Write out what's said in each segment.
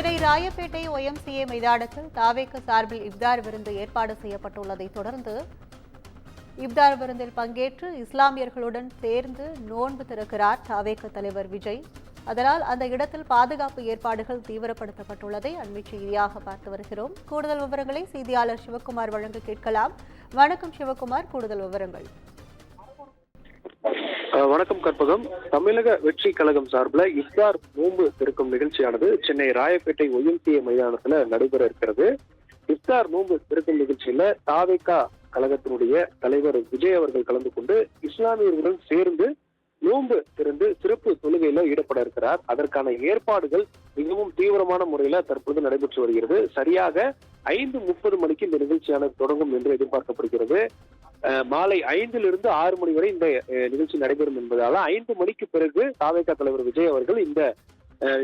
Chennai Royapettah YMCA மைதானத்தில் தாவேக சார்பில் இப்தார் விருந்து ஏற்பாடு செய்யப்பட்டுள்ளதை தொடர்ந்து இப்தார் விருந்தில் பங்கேற்று இஸ்லாமியர்களுடன் சேர்ந்து நோன்பு திறக்கிறார் தாவேக தலைவர் விஜய். அதனால் அந்த இடத்தில் பாதுகாப்பு ஏற்பாடுகள் தீவிரப்படுத்தப்பட்டுள்ளதை அண்மை செய்தியாக பார்த்து வருகிறோம். கூடுதல் விவரங்களை செய்தியாளர் சிவக்குமார் வழங்க கேட்கலாம். வணக்கம் சிவக்குமார், கூடுதல் விவரங்கள். வணக்கம் கற்பகம். தமிழக வெற்றி கழகம் சார்பில் இஃப்தார் நோன்பு திறக்கும் நிகழ்ச்சியானது சென்னை ராயப்பேட்டை ஒய்எம்சிஏ மைதானத்துல நடைபெற இருக்கிறது. இஃப்தார் நோன்பு திறக்கும் நிகழ்ச்சியில தாவேகா கழகத்தினுடைய தலைவர் விஜய் அவர்கள் கலந்து கொண்டு இஸ்லாமியர்களுடன் சேர்ந்து நோன்பு திறந்து சிறப்பு தொழுகையில ஈடுபட இருக்கிறார். அதற்கான ஏற்பாடுகள் மிகவும் தீவிரமான முறையில தற்பொழுது நடைபெற்று வருகிறது. சரியாக 5:30 மணிக்கு இந்த நிகழ்ச்சியானது தொடங்கும் என்று எதிர்பார்க்கப்படுகிறது. மாலை 5லிருந்து 6 மணி வரை இந்த நிகழ்ச்சி நடைபெறும் என்பதால 5 மணிக்கு பிறகு தாவேகா தலைவர் விஜய் அவர்கள் இந்த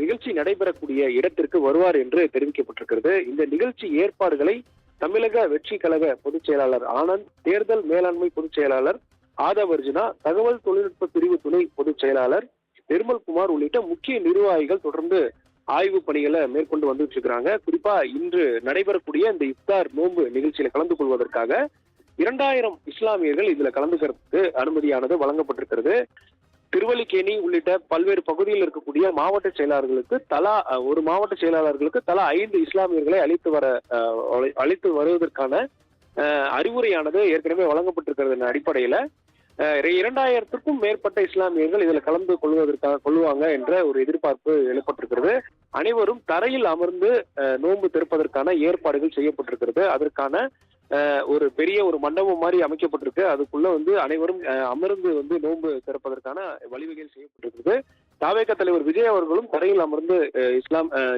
நிகழ்ச்சி நடைபெறக்கூடிய இடத்திற்கு வருவார் என்று தெரிவிக்கப்பட்டிருக்கிறது. இந்த நிகழ்ச்சி ஏற்பாடுகளை தமிழக வெற்றி கழக பொதுச் செயலாளர் ஆனந்த், தேர்தல் மேலாண்மை பொதுச் செயலாளர் ஆதவ் அர்ஜுனா, தகவல் தொழில்நுட்ப பிரிவு துணை பொதுச் செயலாளர் நிர்மல்குமார் உள்ளிட்ட முக்கிய நிர்வாகிகள் தொடர்ந்து ஆய்வு பணிகளை மேற்கொண்டு வந்துட்டு இருக்கிறாங்க. குறிப்பா இன்று நடைபெறக்கூடிய இந்த இஃப்தார் நோன்பு நிகழ்ச்சியில கலந்து கொள்வதற்காக 2000 இஸ்லாமியர்கள் இதுல கலந்துக்கிறதுக்கு அனுமதியானது வழங்கப்பட்டிருக்கிறது. திருவல்லிக்கேணி உள்ளிட்ட பல்வேறு பகுதியில் இருக்கக்கூடிய மாவட்ட செயலாளர்களுக்கு தலா ஒரு மாவட்ட செயலாளர்களுக்கு தலா 5 இஸ்லாமியர்களை அழைத்து வருவதற்கான அறிவுரையானது ஏற்கனவே வழங்கப்பட்டிருக்கிறது. அடிப்படையில 2000க்கும் மேற்பட்ட இஸ்லாமியர்கள் இதுல கலந்து கொள்வாங்க என்ற ஒரு எதிர்பார்ப்பு எழுப்பப்பட்டிருக்கிறது. அனைவரும் தரையில் அமர்ந்து நோன்பு திறப்பதற்கான ஏற்பாடுகள் செய்யப்பட்டிருக்கிறது. அதற்கான ஒரு பெரிய ஒரு மண்டபம் மாதிரி அமைக்கப்பட்டிருக்கு. அதுக்குள்ள அனைவரும் அமர்ந்து நோன்பு திறப்பதற்கான வழிவகைகள் செய்யப்பட்டிருக்கிறது. தாவேகா தலைவர் விஜய் அவர்களும் தரையில் அமர்ந்து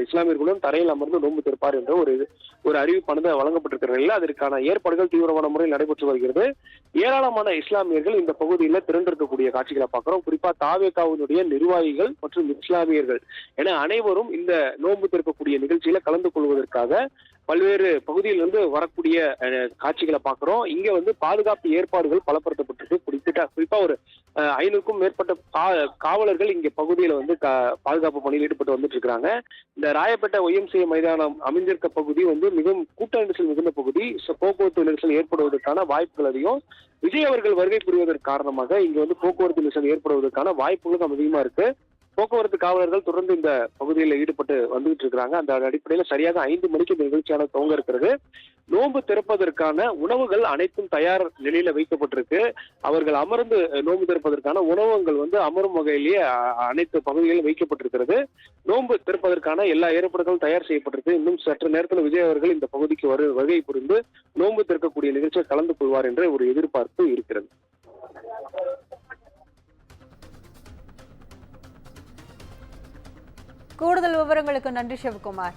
இஸ்லாமியர்களும் தரையில் அமர்ந்து நோன்பு திறப்பார் என்ற ஒரு அறிவிப்பானது வழங்கப்பட்டிருக்கிற அதற்கான ஏற்பாடுகள் தீவிரமான முறையில் நடைபெற்று வருகிறது. ஏராளமான இஸ்லாமியர்கள் இந்த பகுதியில் திரண்டிருக்கக்கூடிய காட்சிகளை பார்க்கிறோம். குறிப்பா தாவேகாவினுடைய நிர்வாகிகள் மற்றும் இஸ்லாமியர்கள் என அனைவரும் இந்த நோன்பு திறக்கக்கூடிய நிகழ்ச்சியில கலந்து கொள்வதற்காக பல்வேறு பகுதியிலிருந்து வரக்கூடிய காட்சிகளை பார்க்கிறோம். இங்க பாதுகாப்பு ஏற்பாடுகள் பலப்படுத்தப்பட்டிருக்கு. குறிப்பா ஒரு 500க்கும் மேற்பட்ட காவலர்கள் இங்க பகுதியில பாதுகாப்பு பணியில் ஈடுபட்டு வந்துட்டு இருக்காங்க. இந்த ராயப்பேட்டை ஒய்எம்சிஏ மைதானம் அமைந்திருக்க பகுதி மிகவும் கூட்ட நெரிசல் மிகுந்த பகுதி. போக்குவரத்து நெரிசல் ஏற்படுவதற்கான வாய்ப்புகள் அதிகம். விஜய் அவர்கள் வருகை புரிவதற்கு காரணமாக இங்க போக்குவரத்து நெரிசல் ஏற்படுவதற்கான வாய்ப்புகளும் அதிகமா இருக்கு. போக்குவரத்து காவலர்கள் தொடர்ந்து இந்த பகுதியில் ஈடுபட்டு வந்துகிட்டு இருக்கிறாங்க. அந்த அடிப்படையில் சரியாக 5 மணிக்கு இந்த நிகழ்ச்சியான துவங்க இருக்கிறது. நோன்பு திறப்பதற்கான உணவுகள் அனைத்தும் தயார் நிலையில வைக்கப்பட்டிருக்கு. அவர்கள் அமர்ந்து நோன்பு திறப்பதற்கான உணவகங்கள் அமரும் வகையிலேயே அனைத்து பகுதிகளிலும் வைக்கப்பட்டிருக்கிறது. நோன்பு திறப்பதற்கான எல்லா ஏற்பாடுகளும் தயார் செய்யப்பட்டிருக்கு. இன்னும் சற்று நேரத்தில் விஜய் அவர்கள் இந்த பகுதிக்கு வருகை புரிந்து நோன்பு திறக்கக்கூடிய நிகழ்ச்சியில் கலந்து கொள்வார் என்ற ஒரு எதிர்பார்ப்பு இருக்கிறது. கூடுதல் விவரங்களுக்கு நன்றி சிவகுமார்.